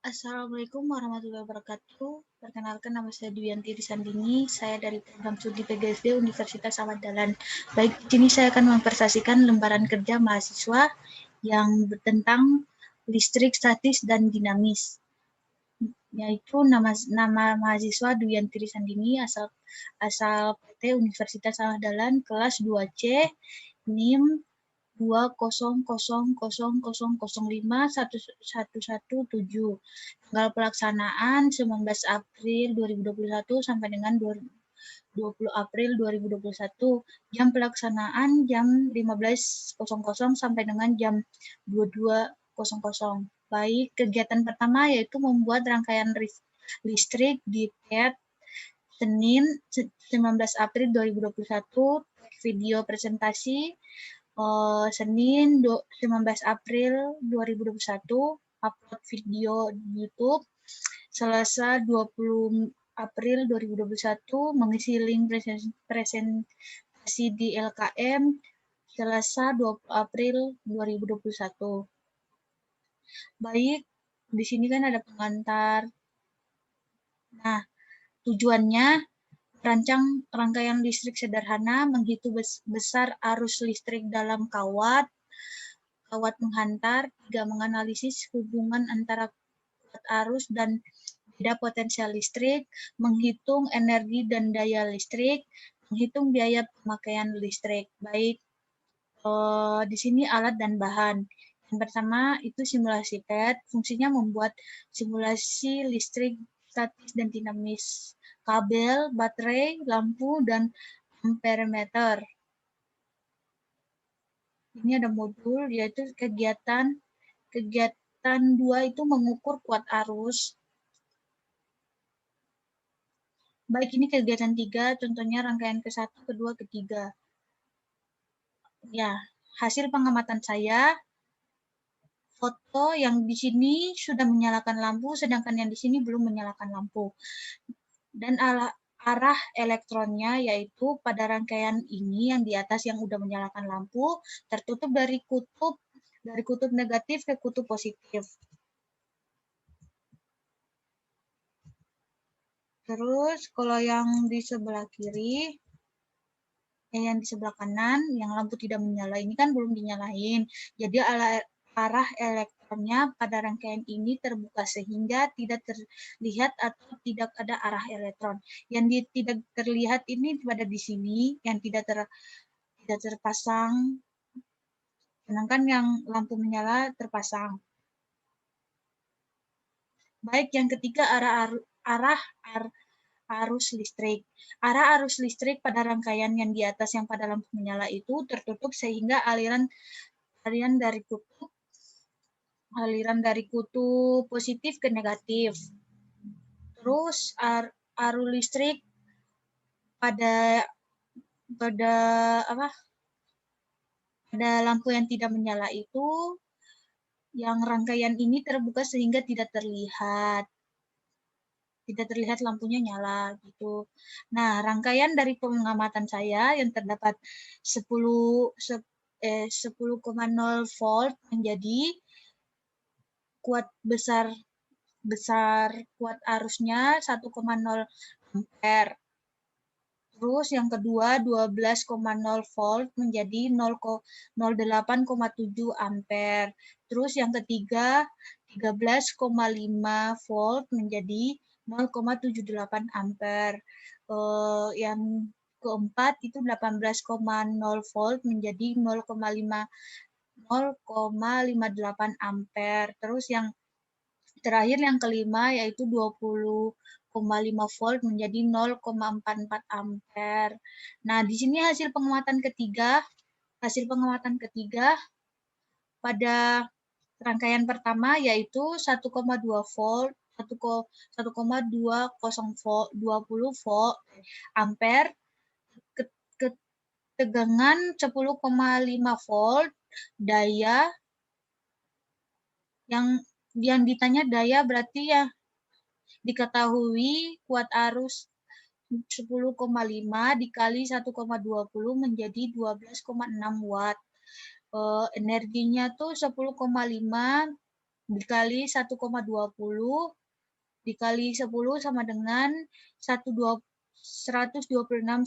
Assalamualaikum warahmatullahi wabarakatuh. Perkenalkan, nama saya Dwianti Risandini. Saya dari program studi PGSD Universitas Ahmad Dahlan. Baik, di sini saya akan mempresentasikan lembaran kerja mahasiswa yang tentang listrik statis dan dinamis. Yaitu nama mahasiswa Dwianti Risandini, asal PT Universitas Ahmad Dahlan, kelas 2C, NIM 20000051117. Tanggal pelaksanaan 19 April 2021 sampai dengan 20 April 2021. Jam pelaksanaan jam 15.00 sampai dengan jam 22.00. Baik, kegiatan pertama yaitu membuat rangkaian listrik di PET Senin 19 April 2021, video presentasi Senin 19 April 2021, upload video di YouTube. Selasa 20 April 2021, mengisi link presentasi di LKM. Selasa 20 April 2021. Baik, di sini kan ada pengantar. Nah, tujuannya rancang rangkaian listrik sederhana, menghitung besar arus listrik dalam kawat penghantar, 3. Menganalisis hubungan antara kuat arus dan beda potensial listrik, menghitung energi dan daya listrik, menghitung biaya pemakaian listrik. Baik, di sini alat dan bahan. Yang pertama itu simulasi PET, fungsinya membuat simulasi listrik statis dan dinamis, kabel, baterai, lampu, dan ampermeter. Ini ada modul, yaitu kegiatan 2 itu mengukur kuat arus. Baik, ini kegiatan 3, contohnya rangkaian ke-1, ke-2, ke-3. Ya, hasil pengamatan saya, foto yang di sini sudah menyalakan lampu, sedangkan yang di sini belum menyalakan lampu. Dan arah elektronnya yaitu pada rangkaian ini yang di atas yang udah menyalakan lampu, tertutup dari kutub negatif ke kutub positif. Terus kalau yang di sebelah kiri, yang di sebelah kanan, yang lampu tidak menyala ini kan belum dinyalain. Jadi arah elektronnya pada rangkaian ini terbuka sehingga tidak terlihat atau tidak ada arah elektron. Yang tidak terlihat ini pada di sini, yang tidak terpasang, sedangkan yang lampu menyala terpasang. Baik, yang ketiga arah arus listrik. Arah arus listrik pada rangkaian yang di atas yang pada lampu menyala itu tertutup sehingga aliran dari kutub positif ke negatif. Terus arus listrik pada lampu yang tidak menyala itu, yang rangkaian ini terbuka sehingga tidak terlihat lampunya nyala gitu. Nah, rangkaian dari pengamatan saya yang terdapat 10,0 volt menjadi besar kuat arusnya 1,0 ampere. Terus yang kedua 12,0 volt menjadi 08,7 ampere. Terus yang ketiga 13,5 volt menjadi 0,78 ampere. Yang keempat itu 18,0 volt menjadi 0,58 ampere. Terus yang terakhir yang kelima yaitu 20,5 volt menjadi 0,44 ampere. Nah, di sini hasil pengamatan ketiga pada rangkaian pertama yaitu 1,2 volt, 1,20 volt ampere, ketegangan 10,5 volt, daya yang ditanya daya berarti ya diketahui kuat arus 10,5 dikali 1,20 menjadi 12,6 watt. Energinya tuh 10,5 dikali 1,20 dikali 10 sama dengan 126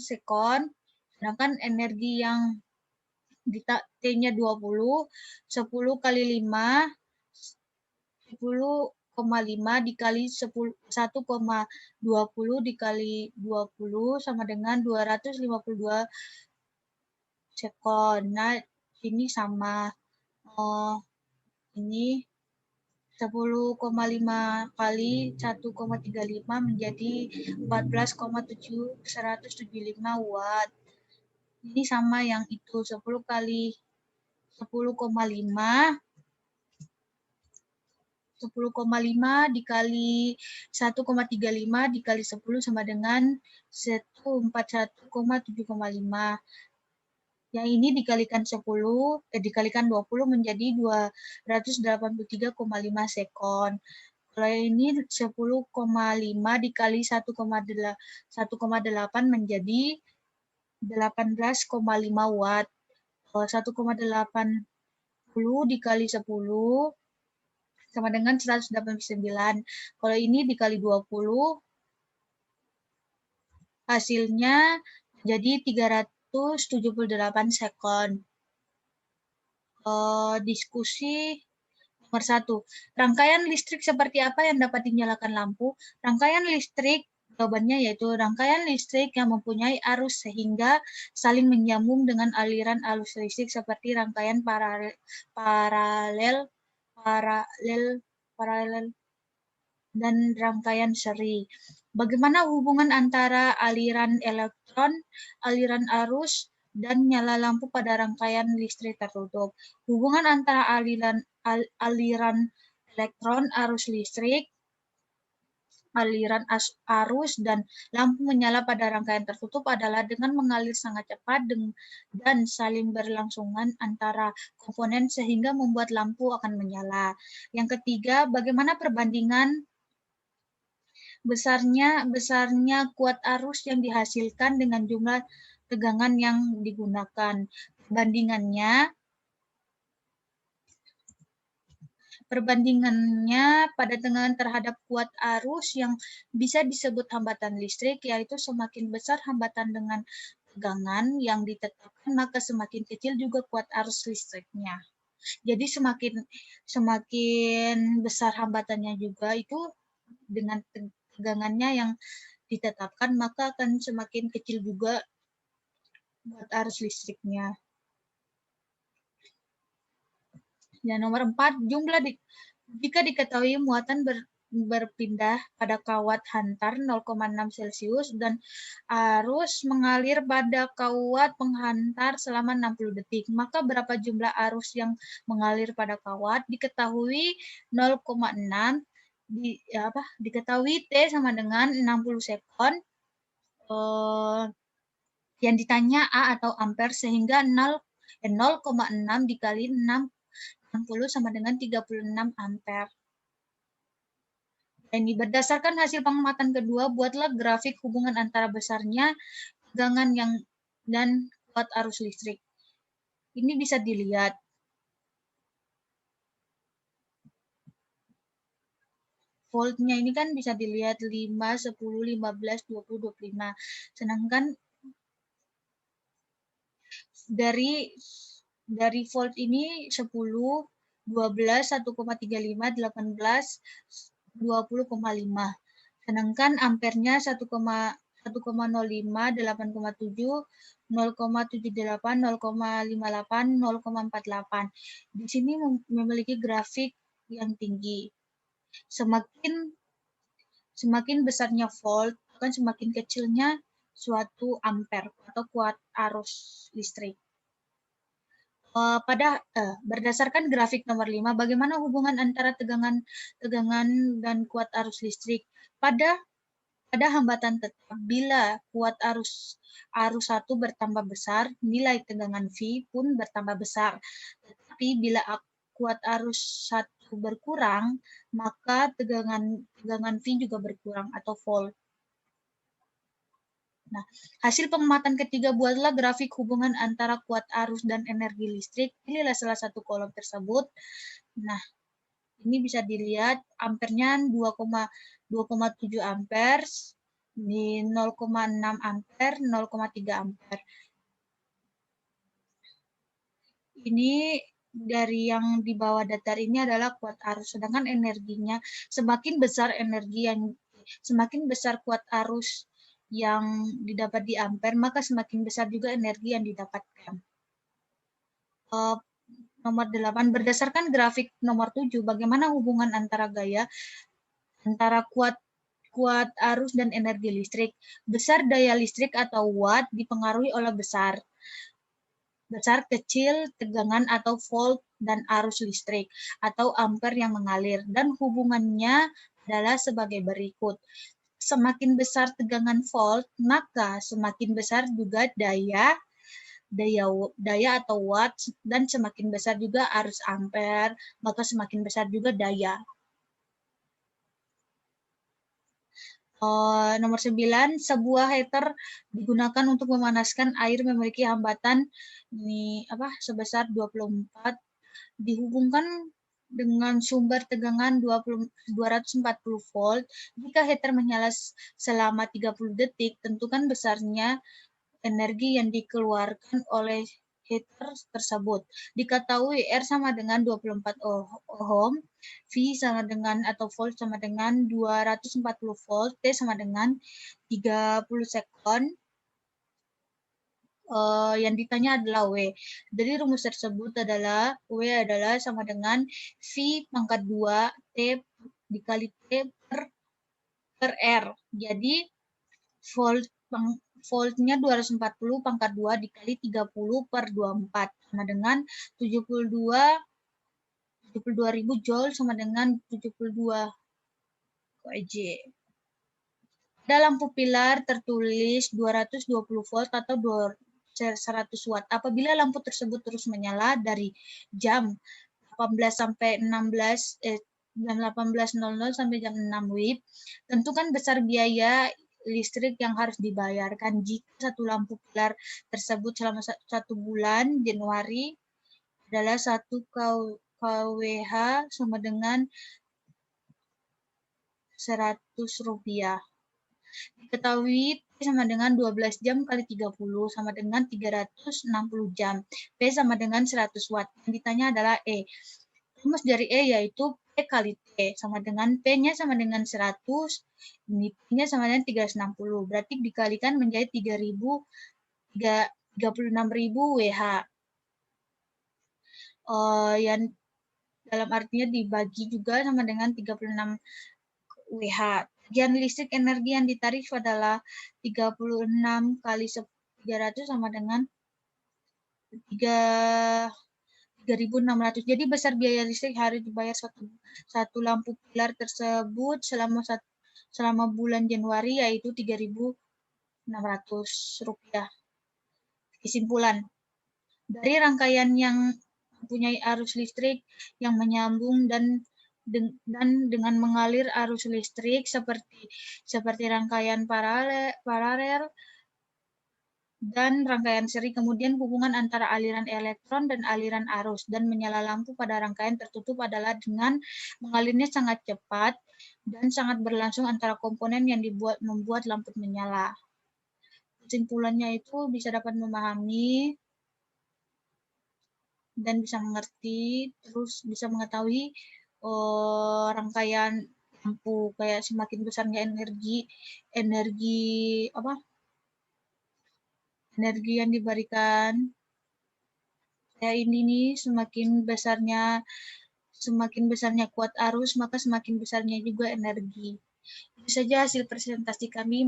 sekon. Sedangkan energi yang T-nya 20, 10 kali 5, 10,5 dikali 1,20 dikali 20 sama dengan 252 sekon. Nah, ini sama. Ini 10,5 kali 1,35 menjadi 14,175 watt. Ini sama yang itu 10 kali 10,5 dikali 1,35 dikali 10 sama dengan 141,7,5. Yang ini dikalikan 20 menjadi 283,5 sekon. Kalau ini 10,5 dikali 1,8 menjadi 18,5 watt. 1,80 dikali 10 sama dengan 189. Kalau ini dikali 20, hasilnya jadi 378 sekon. Diskusi nomor 1. Rangkaian listrik seperti apa yang dapat dinyalakan lampu? Rangkaian listrik, jawabannya yaitu rangkaian listrik yang mempunyai arus sehingga saling menyambung dengan aliran arus listrik seperti rangkaian paralel dan rangkaian seri. Bagaimana hubungan antara aliran elektron, aliran arus, dan nyala lampu pada rangkaian listrik tertutup? Hubungan antara aliran elektron, arus listrik, aliran arus, dan lampu menyala pada rangkaian tertutup adalah dengan mengalir sangat cepat dan saling berlangsungan antara komponen sehingga membuat lampu akan menyala. Yang ketiga, bagaimana perbandingan besarnya kuat arus yang dihasilkan dengan jumlah tegangan yang digunakan. Perbandingannya pada tegangan terhadap kuat arus yang bisa disebut hambatan listrik, yaitu semakin besar hambatan dengan tegangan yang ditetapkan, maka semakin kecil juga kuat arus listriknya. Jadi semakin besar hambatannya juga itu dengan tegangannya yang ditetapkan, maka akan semakin kecil juga buat arus listriknya. Dan nomor 4, jika diketahui muatan berpindah pada kawat hantar 0,6 Celcius dan arus mengalir pada kawat penghantar selama 60 detik, maka berapa jumlah arus yang mengalir pada kawat? Diketahui 0,6 diketahui T sama dengan 60 sekon. Yang ditanya A atau ampere, sehingga 0,6 dikali 60 sama dengan 36 ampere. Ini berdasarkan hasil pengamatan kedua, buatlah grafik hubungan antara besarnya tegangan dan kuat arus listrik. Ini bisa dilihat. Voltnya ini kan bisa dilihat 5, 10, 15, 20, 25. Sedangkan dari volt ini 10, 12, 1,35, 18, 20,5. Sedangkan ampernya 1,05, 8,7, 0,78, 0,58, 0,48. Di sini memiliki grafik yang tinggi. Semakin besarnya volt, akan semakin kecilnya suatu ampere atau kuat arus listrik. Berdasarkan grafik nomor 5, bagaimana hubungan antara tegangan dan kuat arus listrik? Pada hambatan tetap, bila kuat arus 1 bertambah besar, nilai tegangan V pun bertambah besar. Tetapi bila kuat arus 1 berkurang, maka tegangan V juga berkurang atau volt. Nah, hasil pengamatan ketiga, buatlah grafik hubungan antara kuat arus dan energi listrik. Pilihlah salah satu kolom tersebut. Nah, Ini bisa dilihat ampernya 2,7 amperes, di 0,6 ampere, 0,3 ampere. Ini dari yang di bawah datar ini adalah kuat arus, sedangkan energinya semakin besar kuat arus yang didapat di ampere, maka semakin besar juga energi yang didapatkan. Nomor 8, berdasarkan grafik nomor 7, bagaimana hubungan antara kuat arus dan energi listrik. Besar daya listrik atau watt dipengaruhi oleh besar kecil tegangan atau volt dan arus listrik atau ampere yang mengalir, dan hubungannya adalah sebagai berikut. Semakin besar tegangan volt, maka semakin besar juga daya atau watt, dan semakin besar juga arus ampere, maka semakin besar juga daya. Nomor 9, sebuah heater digunakan untuk memanaskan air memiliki hambatan sebesar 24, dihubungkan dengan sumber tegangan 240 volt. Jika heater menyala selama 30 detik, tentukan besarnya energi yang dikeluarkan oleh heater tersebut. Diketahui R sama dengan 24 ohm, V sama dengan atau volt sama dengan 240 volt, T sama dengan 30 sekon. Yang ditanya adalah W. Dari rumus tersebut adalah W adalah sama dengan V pangkat 2 T dikali T per R. Jadi voltnya 240 pangkat 2 dikali 30 per 24 sama dengan 72.000 joule sama dengan 72 J. Pada lampu pilar tertulis 220 volt atau 100 watt. Apabila lampu tersebut terus menyala dari jam 18 sampai 16 jam 18.00 sampai jam 6 WIB, tentukan besar biaya listrik yang harus dibayarkan jika satu lampu pilar tersebut selama 1 bulan Januari adalah 1 kWh sama dengan Rp100. Diketahui T sama dengan 12 jam kali 30 sama dengan 360 jam. P sama dengan 100 watt. Yang ditanya adalah E. Rumus dari E yaitu P kali T sama dengan P-nya sama dengan 100, ini P-nya sama dengan 360. Berarti dikalikan menjadi 36.000 WH. Yang dalam artinya dibagi juga sama dengan 36 WH. Tagihan listrik energi yang ditarif adalah 36 kali 300 sama dengan 3.600. Jadi besar biaya listrik harus dibayar satu lampu pilar tersebut selama bulan Januari yaitu Rp3.600. Kesimpulan, dari rangkaian yang mempunyai arus listrik yang menyambung dan dengan mengalir arus listrik seperti rangkaian paralel dan rangkaian seri, kemudian hubungan antara aliran elektron dan aliran arus dan menyala lampu pada rangkaian tertutup adalah dengan mengalirnya sangat cepat dan sangat berlangsung antara komponen yang membuat lampu menyala. Kesimpulannya itu bisa dapat memahami dan bisa mengerti, terus bisa mengetahui rangkaian lampu, kayak semakin besarnya energi yang diberikan kayak ini nih, semakin besarnya kuat arus, maka semakin besarnya juga energi. Itu saja hasil presentasi kami.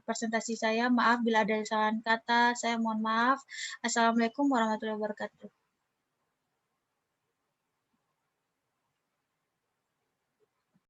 Presentasi saya. Maaf bila ada kesalahan kata. Saya mohon maaf. Assalamualaikum warahmatullahi wabarakatuh.